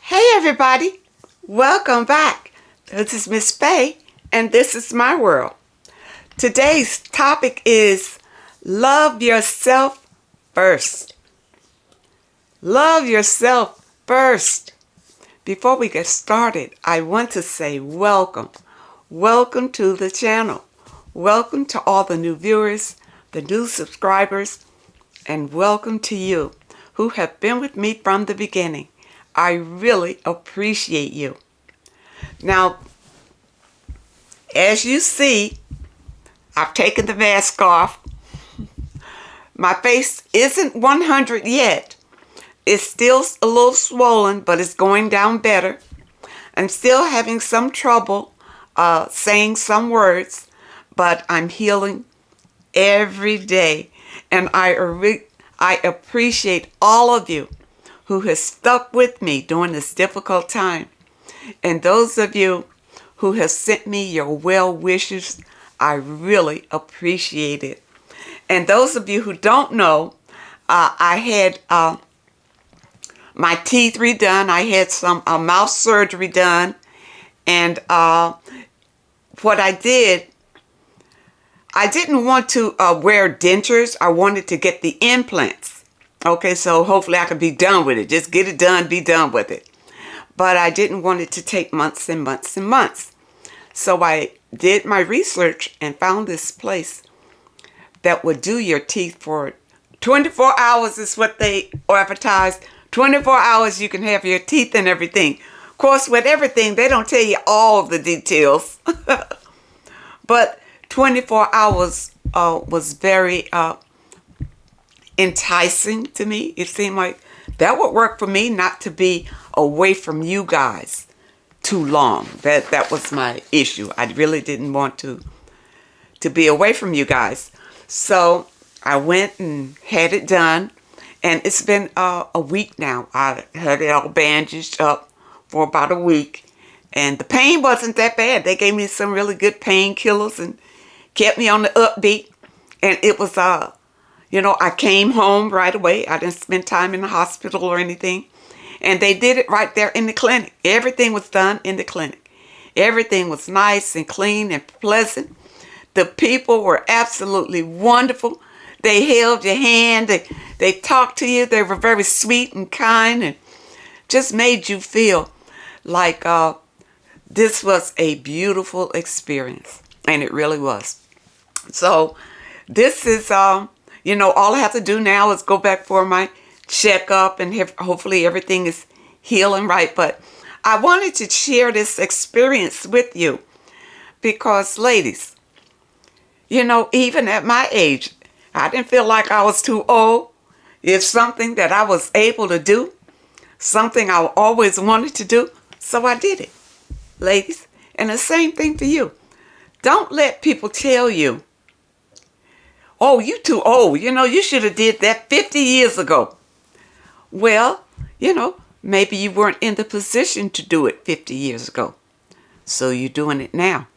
Hey everybody, welcome back. This is Miss Faye and this is my world. Today's topic is love yourself first. Love yourself first. Before we get started, I want to say welcome. Welcome to the channel. Welcome to all the new viewers, the new subscribers, and welcome to you who have been with me from the beginning. I really appreciate you. Now, as you see, I've taken the mask off. My face isn't 100 yet. It's still a little swollen, but it's going down better. I'm still having some trouble saying some words, but I'm healing every day. And I appreciate all of you who has stuck with me during this difficult time. And those of you who have sent me your well wishes, I really appreciate it. And those of you who don't know, I had my teeth redone. I had some mouth surgery done. And what I did, I didn't want to wear dentures. I wanted to get the implants. Okay, so hopefully I could be done with it. Just get it done, be done with it. But I didn't want it to take months and months and months. So I did my research and found this place that would do your teeth for 24 hours is what they advertise. 24 hours you can have your teeth and everything. Of course, with everything, they don't tell you all the details. But 24 hours was very enticing to me. It seemed like that would work for me, not to be away from you guys too long. That was my issue. I really didn't want to be away from you guys. So I went and had it done, and it's been a week now. I had it all bandaged up for about a week, and the pain wasn't that bad. They gave me some really good painkillers and kept me on the upbeat, and it was I came home right away. I didn't spend time in the hospital or anything. And they did it right there in the clinic. Everything was done in the clinic. Everything was nice and clean and pleasant. The people were absolutely wonderful. They held your hand. They talked to you. They were very sweet and kind and just made you feel like this was a beautiful experience. And it really was. So this is, all I have to do now is go back for my checkup and hopefully everything is healing right. But I wanted to share this experience with you because, ladies, even at my age, I didn't feel like I was too old. It's something that I was able to do, something I always wanted to do, so I did it, ladies. And the same thing for you. Don't let people tell you, oh, you too old. You should have did that 50 years ago. Well, maybe you weren't in the position to do it 50 years ago. So you're doing it now.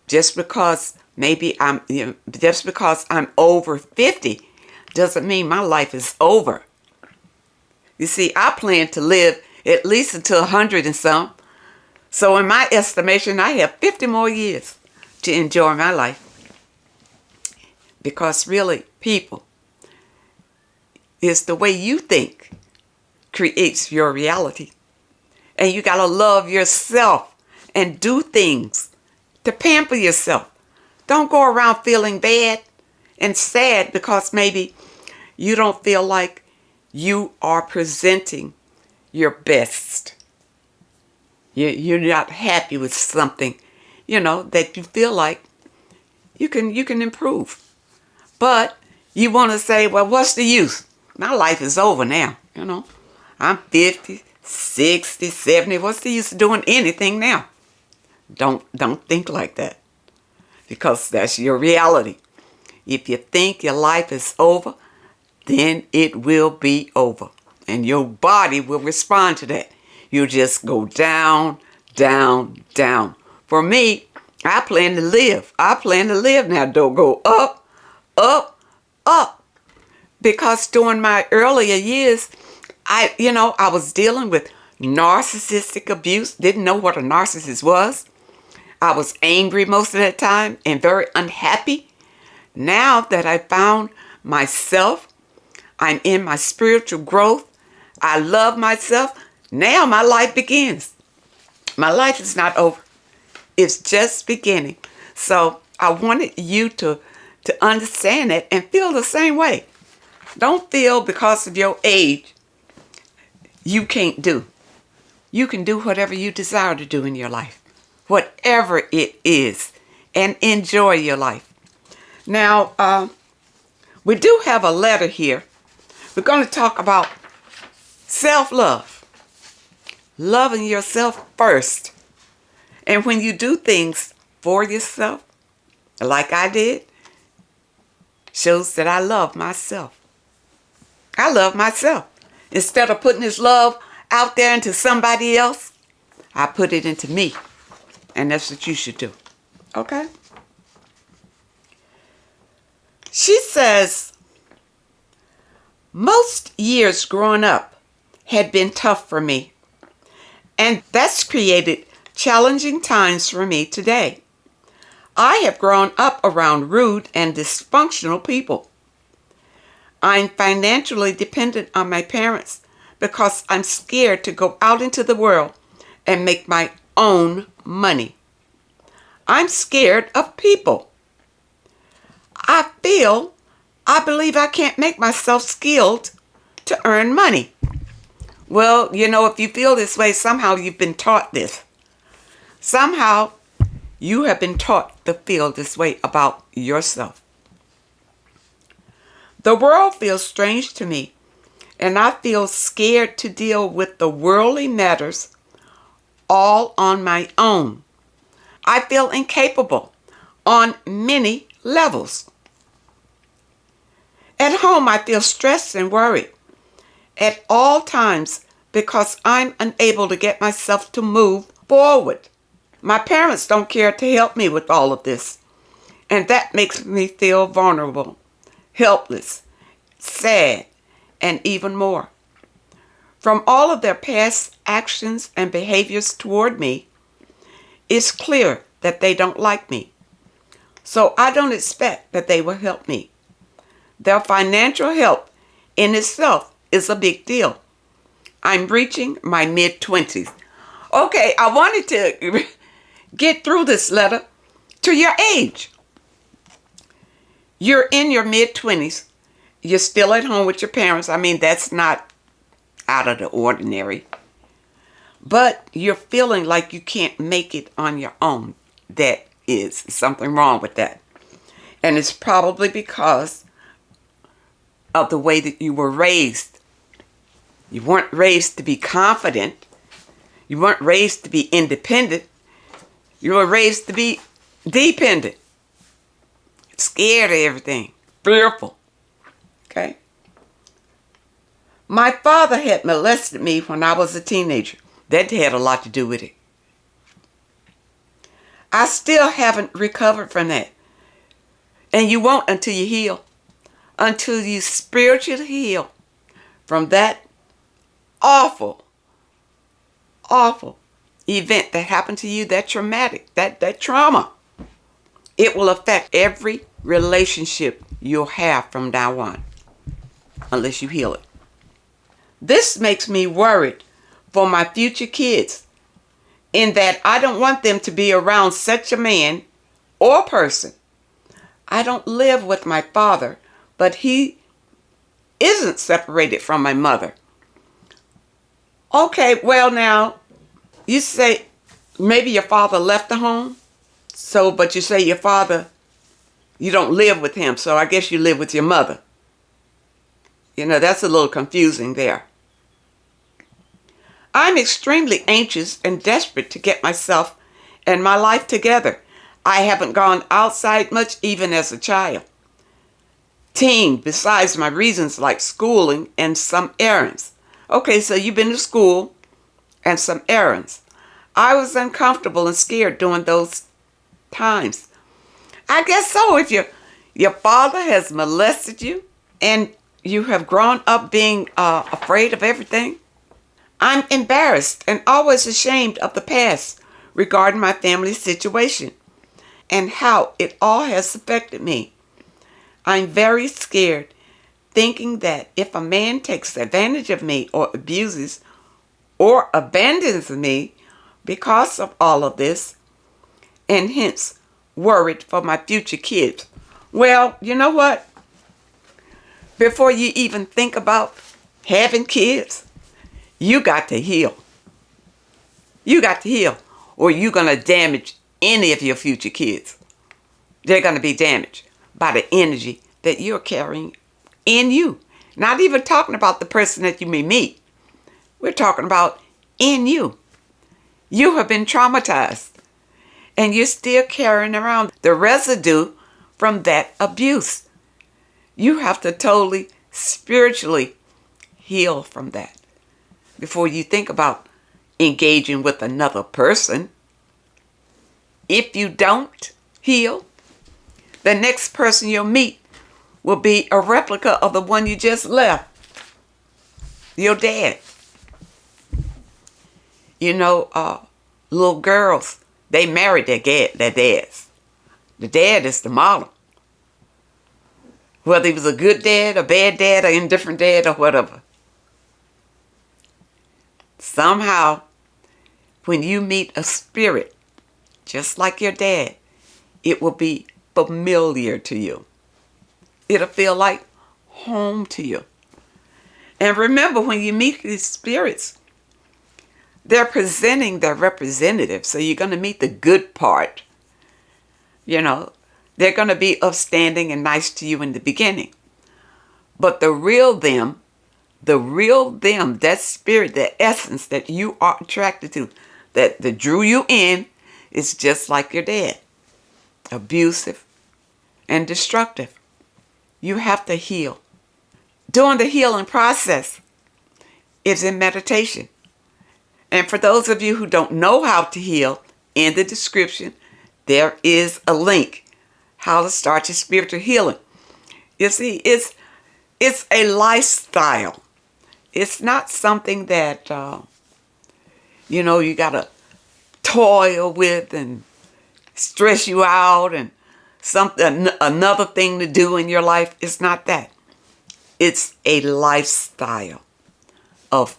Just because I'm over 50 doesn't mean my life is over. You see, I plan to live at least until 100 and some. So in my estimation, I have 50 more years to enjoy my life. Because really, people, it's the way you think creates your reality. And you got to love yourself and do things to pamper yourself. Don't go around feeling bad and sad because maybe you don't feel like you are presenting your best. You're not happy with something, that you feel like you can improve. But you want to say, well, what's the use? My life is over now, I'm 50, 60, 70. What's the use of doing anything now? Don't think like that. Because that's your reality. If you think your life is over, then it will be over. And your body will respond to that. You just go down, down, down. For me, I plan to live. I plan to live now. Don't go up, up, up. Because during my earlier years, I was dealing with narcissistic abuse, didn't know what a narcissist was. I was angry most of the time and very unhappy. Now that I found myself, I'm in my spiritual growth. I love myself. Now my life begins. My life is not over. It's just beginning. So I wanted you to understand that and feel the same way. Don't feel because of your age you can't do. You can do whatever you desire to do in your life, whatever it is, and enjoy your life. Now, we do have a letter here. We're going to talk about self-love, loving yourself first. And when you do things for yourself, like I did, shows that I love myself. I love myself. Instead of putting this love out there into somebody else, I put it into me. And that's what you should do. Okay? She says, most years growing up had been tough for me. And that's created challenging times for me today. I have grown up around rude and dysfunctional people. I'm financially dependent on my parents because I'm scared to go out into the world and make my own money. I'm scared of people. I believe I can't make myself skilled to earn money. Well, if you feel this way, somehow you've been taught this. Somehow you have been taught to feel this way about yourself. The world feels strange to me, and I feel scared to deal with the worldly matters all on my own. I feel incapable on many levels. At home, I feel stressed and worried at all times because I'm unable to get myself to move forward. My parents don't care to help me with all of this, and that makes me feel vulnerable, helpless, sad, and even more. From all of their past actions and behaviors toward me, it's clear that they don't like me. So I don't expect that they will help me. Their financial help in itself is a big deal. I'm reaching my mid-20s. Okay, I wanted to get through this letter to your age. You're in your mid-20s. You're still at home with your parents. I mean, that's not out of the ordinary. But you're feeling like you can't make it on your own. That is something wrong with that. And it's probably because of the way that you were raised. You weren't raised to be confident. You weren't raised to be independent. You were raised to be dependent. Scared of everything. Fearful. Okay? My father had molested me when I was a teenager. That had a lot to do with it. I still haven't recovered from that. And you won't until you heal. Until you spiritually heal from that awful event that happened to you, that traumatic, that trauma. It will affect every relationship you'll have from now on, unless you heal it. This makes me worried for my future kids, in that I don't want them to be around such a man or person. I don't live with my father, but he isn't separated from my mother. Okay, well now, you say maybe your father left the home, but you say your father, you don't live with him, so I guess you live with your mother. That's a little confusing there. I'm extremely anxious and desperate to get myself and my life together. I haven't gone outside much even as a child. Teen, besides my reasons like schooling and some errands. Okay, so you've been to school and some errands. I was uncomfortable and scared during those times. I guess so. If your father has molested you and you have grown up being afraid of everything. I'm embarrassed and always ashamed of the past regarding my family situation and how it all has affected me. I'm very scared, thinking that if a man takes advantage of me or abuses or abandons me because of all of this, and hence worried for my future kids. Well, you know what? Before you even think about having kids, you got to heal. You got to heal, or you're going to damage any of your future kids. They're going to be damaged by the energy that you're carrying in you. Not even talking about the person that you may meet. We're talking about in you. You have been traumatized, and you're still carrying around the residue from that abuse. You have to totally spiritually heal from that before you think about engaging with another person. If you don't heal, the next person you'll meet will be a replica of the one you just left. Your dad. You know, little girls, they married their dads. The dad is the model. Whether he was a good dad, a bad dad, or indifferent dad, or whatever. Somehow, when you meet a spirit, just like your dad, it will be familiar to you. It'll feel like home to you. And remember, when you meet these spirits, they're presenting their representative. So you're going to meet the good part. You know, they're going to be upstanding and nice to you in the beginning. But the real them, that spirit, that essence that you are attracted to, that drew you in, is just like your dad. Abusive and destructive. You have to heal. During the healing process is in meditation. And for those of you who don't know how to heal, in the description, there is a link. How to start your spiritual healing. You see, it's a lifestyle. It's not something that, you got to toil with and stress you out and another thing to do in your life. It's not that. It's a lifestyle of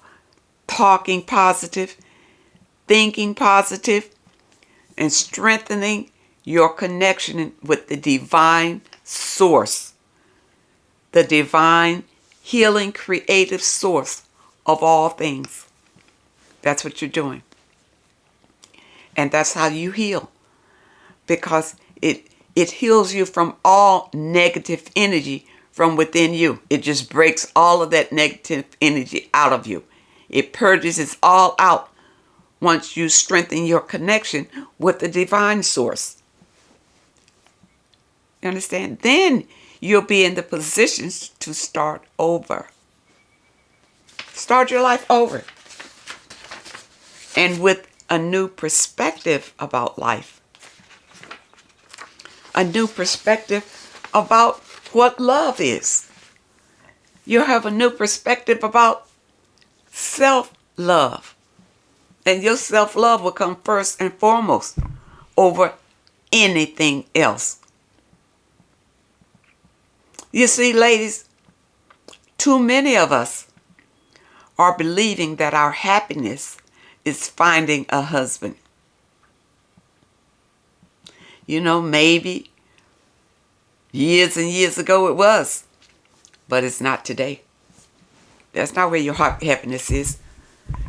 talking positive, thinking positive, and strengthening your connection with the divine source, the divine healing creative source of all things. That's what you're doing. And that's how you heal, because it heals you from all negative energy from within you. It just breaks all of that negative energy out of you. It purges it all out once you strengthen your connection with the divine source. You understand? Then you'll be in the position to start over. Start your life over. And with a new perspective about life. A new perspective about what love is. You'll have a new perspective about self-love. And your self-love will come first and foremost over anything else. You see, ladies, too many of us are believing that our happiness is finding a husband. You know, maybe years and years ago it was, but it's not today. That's not where your happiness is.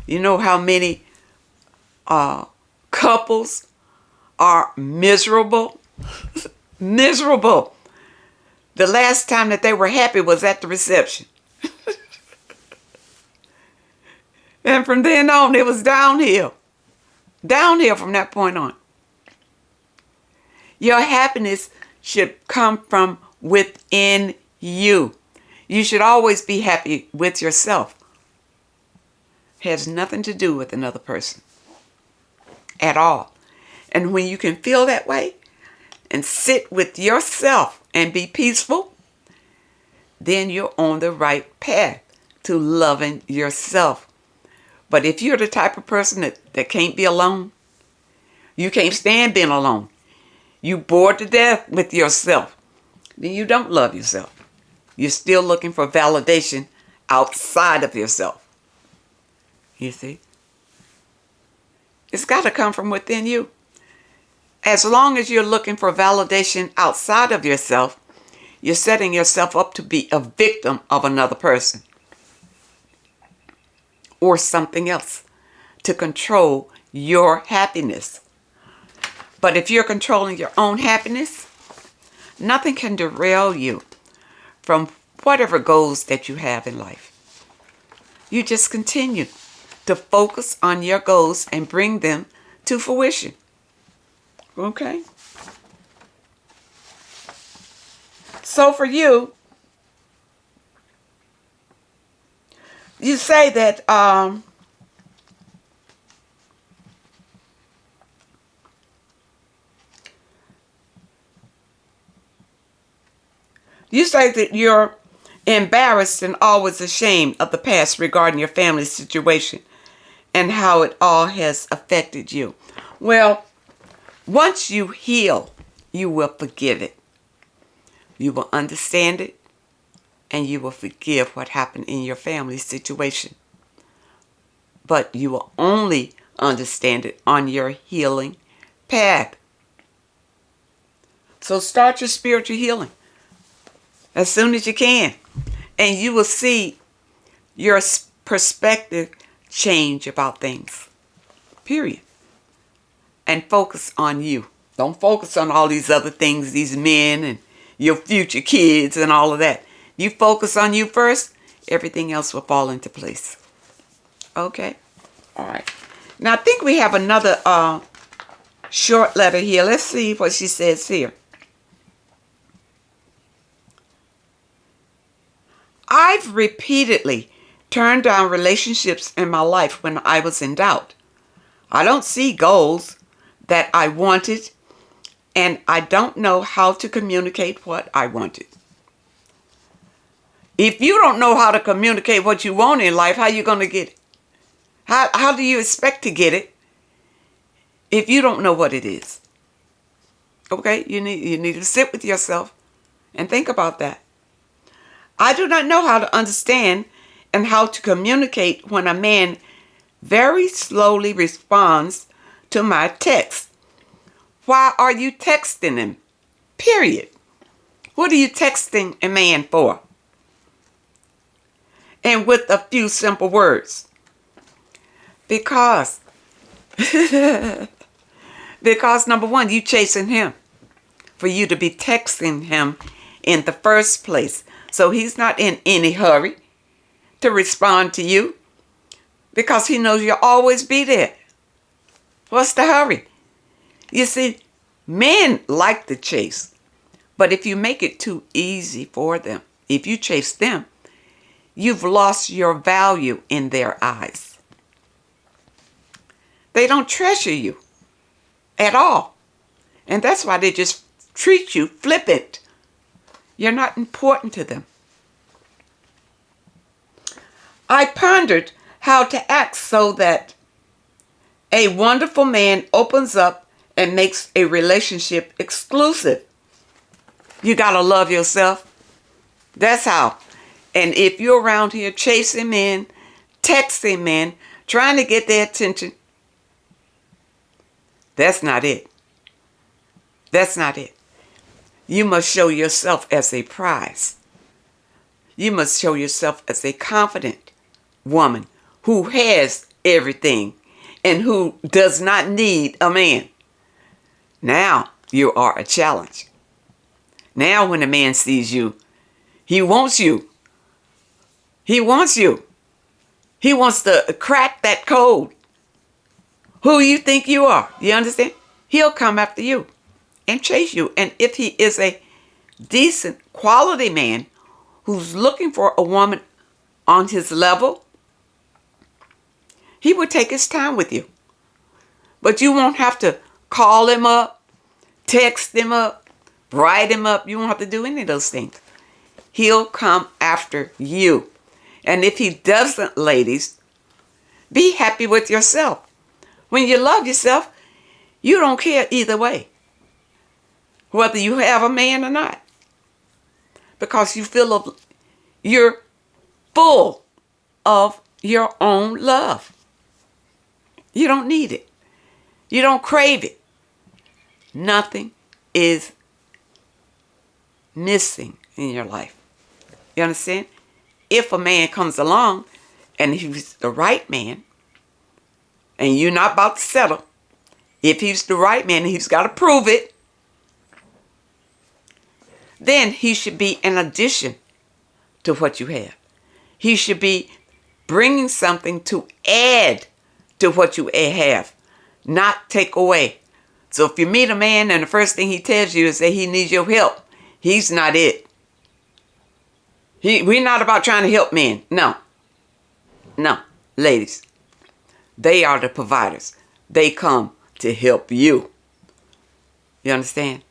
You know how many couples are miserable? Miserable. The last time that they were happy was at the reception. And from then on, it was downhill. Downhill from that point on. Your happiness should come from within you. You should always be happy with yourself. It has nothing to do with another person at all. And when you can feel that way and sit with yourself and be peaceful, then you're on the right path to loving yourself. But if you're the type of person that can't be alone, you can't stand being alone, you bored to death with yourself, then you don't love yourself. You're still looking for validation outside of yourself. You see? It's got to come from within you. As long as you're looking for validation outside of yourself, you're setting yourself up to be a victim of another person or something else to control your happiness. But if you're controlling your own happiness, nothing can derail you from whatever goals that you have in life. You just continue to focus on your goals and bring them to fruition. Okay? So for you, you say that you're embarrassed and always ashamed of the past regarding your family situation and how it all has affected you. Well, once you heal, you will forgive it. You will understand it, and you will forgive what happened in your family situation. But you will only understand it on your healing path. So start your spiritual healing as soon as you can, and you will see your perspective change about things. Period. And focus on you. Don't focus on all these other things, these men and your future kids and all of that. You focus on you first, everything else will fall into place. Okay? All right. Now, I think we have another short letter here. Let's see what she says here. I've repeatedly turned down relationships in my life when I was in doubt. I don't see goals that I wanted, and I don't know how to communicate what I wanted. If you don't know how to communicate what you want in life, how are you going to get it? How do you expect to get it if you don't know what it is? Okay, you need to sit with yourself and think about that. I do not know how to understand and how to communicate when a man very slowly responds to my text. Why are you texting him? Period. What are you texting a man for? And with a few simple words. Because number one, you chasing him for you to be texting him in the first place. So he's not in any hurry to respond to you because he knows you'll always be there. What's the hurry? You see, men like to chase, but if you make it too easy for them, if you chase them, you've lost your value in their eyes. They don't treasure you at all. And that's why they just treat you flippant. You're not important to them. I pondered how to act so that a wonderful man opens up and makes a relationship exclusive. You got to love yourself. That's how. And if you're around here chasing men, texting men, trying to get their attention, that's not it. That's not it. You must show yourself as a prize. You must show yourself as a confident woman who has everything and who does not need a man. Now you are a challenge. Now when a man sees you, he wants you. He wants you. He wants to crack that code. Who you think you are. You understand? He'll come after you and chase you. And if he is a decent quality man who's looking for a woman on his level, he will take his time with you. But you won't have to call him up, text him up, write him up. You won't have to do any of those things. he'll come after you. And if he doesn't, ladies, be happy with yourself. When you love yourself, you don't care either way, whether you have a man or not, because you're full of your own love. You don't need it. You don't crave it. Nothing is missing in your life. You understand? If a man comes along and he's the right man, and you're not about to settle, if he's the right man and he's got to prove it, then he should be an addition to what you have. He should be bringing something to add to what you have, not take away. So if you meet a man and the first thing he tells you is that he needs your help, he's not it. We're not about trying to help men. No. No, ladies. They are the providers. They come to help you. You understand?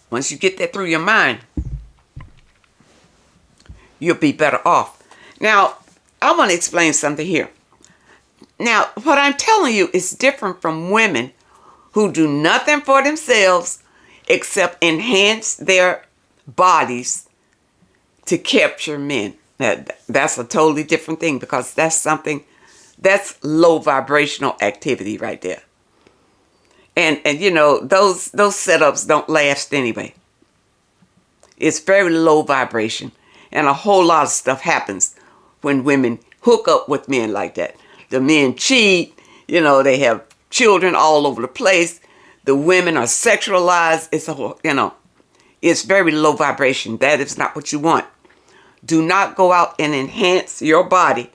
Once you get that through your mind, you'll be better off. Now, I want to explain something here. Now, what I'm telling you is different from women who do nothing for themselves except enhance their bodies to capture men. That's a totally different thing, because that's low vibrational activity right there. And you know, those setups don't last anyway. It's very low vibration, and a whole lot of stuff happens when women hook up with men like that. The men cheat, you know, they have children all over the place. The women are sexualized. It's very low vibration. That is not what you want. Do not go out and enhance your body.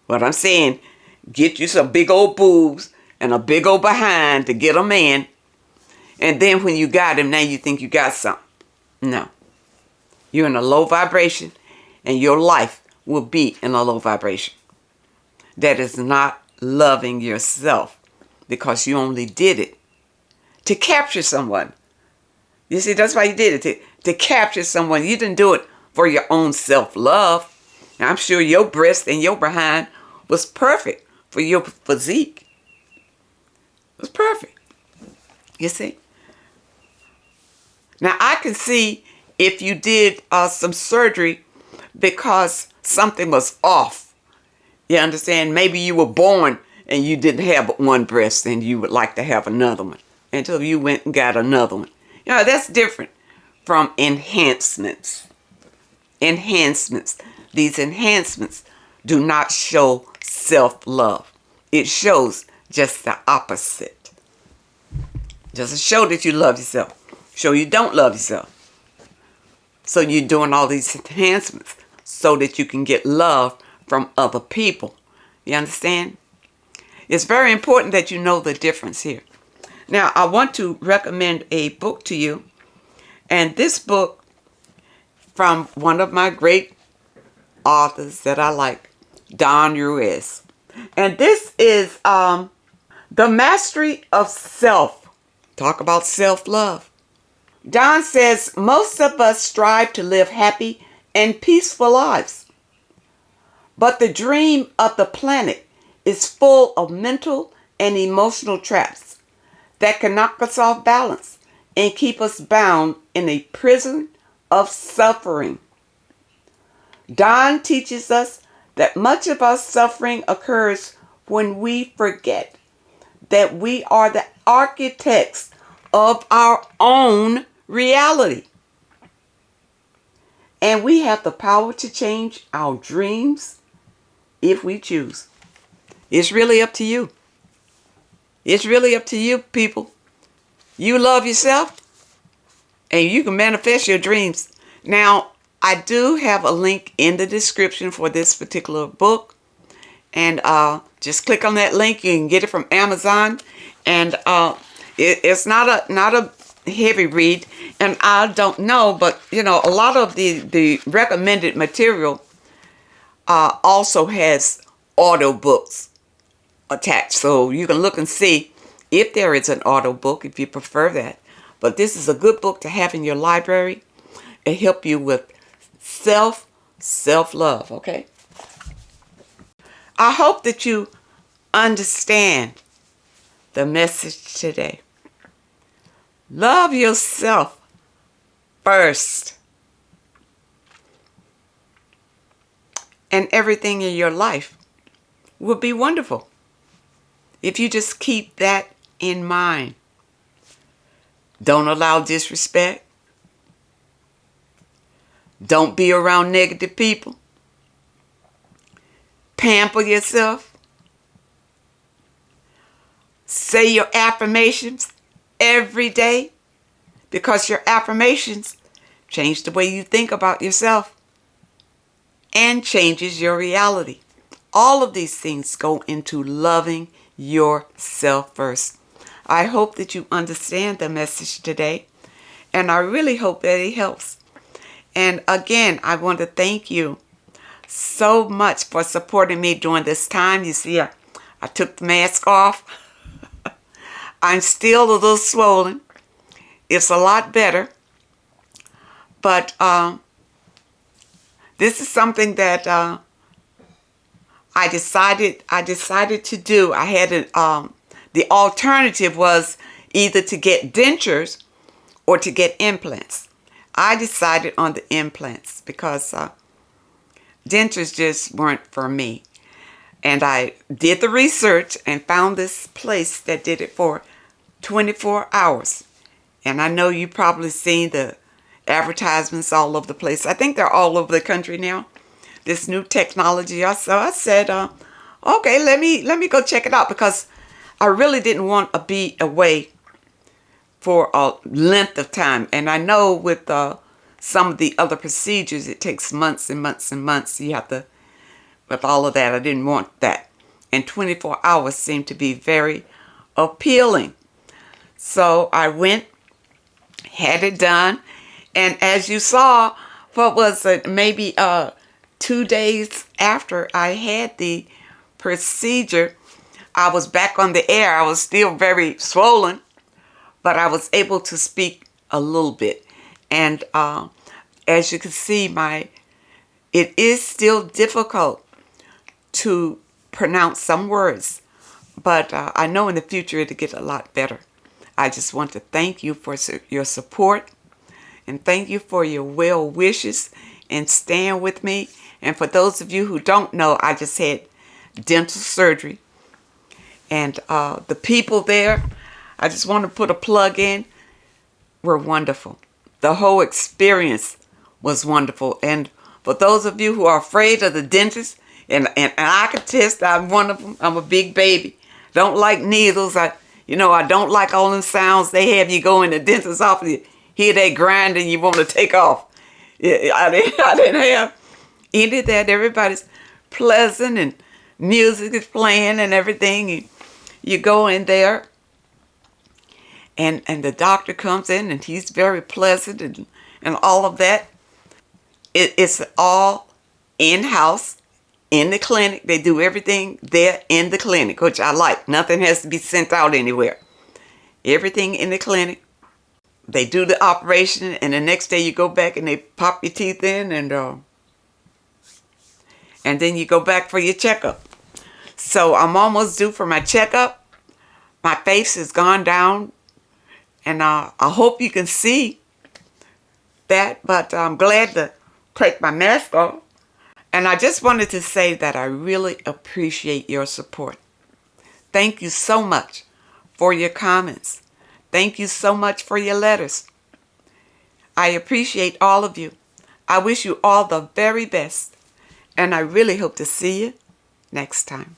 What I'm saying, get you some big old boobs and a big old behind to get a man. And then when you got him, now you think you got something. No. You're in a low vibration, and your life will be in a low vibration. That is not loving yourself, because you only did it to capture someone. You see, that's why you did it, to capture someone. You didn't do it for your own self-love. I'm sure your breast and your behind was perfect for your physique. It was perfect. You see? Now, I can see if you did some surgery because something was off. You understand? Maybe you were born and you didn't have one breast and you would like to have another one, until you went and got another one. You know, that's different from enhancements. Enhancements. These enhancements do not show self-love. It shows just the opposite. Doesn't show that you love yourself. Show you don't love yourself. So you're doing all these enhancements so that you can get love from other people. You understand? It's very important that you know the difference here. Now, I want to recommend a book to you. And this book, from one of my great authors that I like, Don Ruiz. And this is The Mastery of Self. Talk about self-love. Don says, most of us strive to live happy and peaceful lives. But the dream of the planet is full of mental and emotional traps that can knock us off balance and keep us bound in a prison of suffering. Don teaches us that much of our suffering occurs when we forget that we are the architects of our own reality. And we have the power to change our dreams if we choose. It's really up to you. It's really up to you, people. You love yourself, and you can manifest your dreams. Now, I do have a link in the description for this particular book. And just click on that link. You can get it from Amazon. And it's not a heavy read. And I don't know, but, you know, a lot of the recommended material also has audio books attached. So you can look and see if there is an audio book, if you prefer that. But this is a good book to have in your library. It helps you with self-love, okay? I hope that you understand the message today. Love yourself first. And everything in your life will be wonderful if you just keep that in mind. Don't allow disrespect. Don't be around negative people. Pamper yourself. Say your affirmations every day, because your affirmations change the way you think about yourself and changes your reality. All of these things go into loving yourself first. I hope that you understand the message today, and I really hope that it helps. And again, I want to thank you so much for supporting me during this time. You see, I took the mask off. I'm still a little swollen. It's a lot better. But this is something that I decided to do. I had the alternative was either to get dentures or to get implants. I decided on the implants because dentures just weren't for me. And I did the research and found this place that did it for 24 hours. And I know you've probably seen the advertisements all over the place. I think they're all over the country now. This new technology. So I said, okay, let me go check it out, because I really didn't want to be away for a length of time. And I know with some of the other procedures, it takes months and months and months. You have to, with all of that, I didn't want that. And 24 hours seemed to be very appealing. So I went, had it done. And as you saw, what was it, maybe 2 days after I had the procedure, I was back on the air. I was still very swollen, but I was able to speak a little bit. And as you can see, it is still difficult to pronounce some words, but I know in the future it'll get a lot better. I just want to thank you for your support, and thank you for your well wishes and staying with me. And for those of you who don't know, I just had dental surgery. And the people there, I just want to put a plug in, were wonderful. The whole experience was wonderful. And for those of you who are afraid of the dentist, and I can test, I'm one of them. I'm a big baby. Don't like needles. I don't like all them sounds they have. You go in the dentist's office, you hear that grind and you want to take off. I didn't have any of that. Everybody's pleasant and music is playing and everything. And you go in there and the doctor comes in and he's very pleasant and all of that. It's all in-house, in the clinic. They do everything there in the clinic, which I like. Nothing has to be sent out anywhere. Everything in the clinic. They do the operation, and the next day you go back and they pop your teeth in, and then you go back for your checkup. So I'm almost due for my checkup. My face has gone down, and I hope you can see that, but I'm glad to take my mask off. And I just wanted to say that I really appreciate your support. Thank you so much for your comments. Thank you so much for your letters. I appreciate all of you. I wish you all the very best. And I really hope to see you next time.